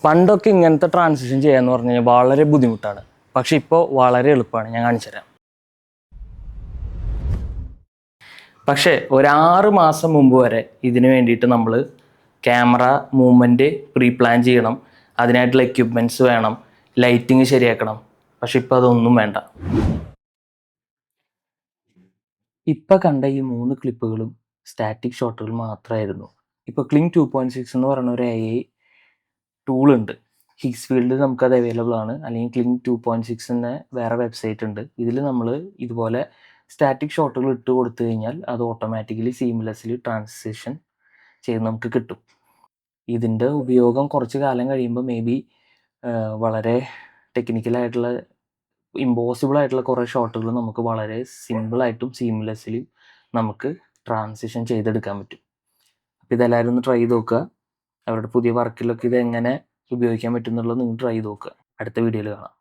പണ്ടൊക്കെ ഇങ്ങനത്തെ ട്രാൻസിഷൻ ചെയ്യാന്ന് പറഞ്ഞു കഴിഞ്ഞാൽ വളരെ ബുദ്ധിമുട്ടാണ്. പക്ഷെ ഇപ്പോൾ വളരെ എളുപ്പമാണ്. ഞാൻ കാണിച്ചു തരാം. പക്ഷേ ഒരു 6 മാസം മുമ്പ് വരെ ഇതിന് വേണ്ടിയിട്ട് നമ്മൾ ക്യാമറ മൂവ്മെൻറ്റ് പ്രീ പ്ലാൻ ചെയ്യണം, അതിനായിട്ടുള്ള എക്യുപ്മെൻറ്റ്സ് വേണം, ലൈറ്റിങ് ശരിയാക്കണം. പക്ഷെ ഇപ്പോൾ അതൊന്നും വേണ്ട. ഇപ്പം കണ്ട ഈ 3 ക്ലിപ്പുകളും സ്റ്റാറ്റിക് ഷോട്ടുകൾ മാത്രമായിരുന്നു. ഇപ്പോൾ ക്ലിങ് 2.6 എന്ന് പറയുന്ന ഒരു AI ടൂൾ ഉണ്ട്. ഹിഗ്സ് ഫീൽഡിൽ നമുക്കത് അവൈലബിൾ ആണ്. അല്ലെങ്കിൽ ക്ലിങ് 2.6 എന്ന വേറെ വെബ്സൈറ്റ് ഉണ്ട്. ഇതിൽ നമ്മൾ ഇതുപോലെ സ്റ്റാറ്റിക് ഷോട്ടുകൾ ഇട്ട് കൊടുത്തു കഴിഞ്ഞാൽ അത് ഓട്ടോമാറ്റിക്കലി സീംലെസ്ലി ട്രാൻസിഷൻ ചെയ്ത് നമുക്ക് കിട്ടും. ഇതിൻ്റെ ഉപയോഗം കുറച്ച് കാലം കഴിയുമ്പോൾ മേ ബി വളരെ ടെക്നിക്കലായിട്ടുള്ള ഇമ്പോസിബിൾ ആയിട്ടുള്ള കുറേ ഷോട്ടുകൾ നമുക്ക് വളരെ സിമ്പിളായിട്ടും സീംലെസ്ലി നമുക്ക് ട്രാൻസിഷൻ ചെയ്തെടുക്കാൻ പറ്റും. അപ്പോൾ ഇതെല്ലാവരും ഒന്ന് ട്രൈ ചെയ്ത് നോക്കുക. അവരുടെ പുതിയ വർക്കിലൊക്കെ ഇത് എങ്ങനെ ഉപയോഗിക്കാൻ പറ്റും എന്നുള്ളത് നിങ്ങൾ ട്രൈ ചെയ്ത് നോക്കുക. അടുത്ത വീഡിയോയിൽ കാണാം.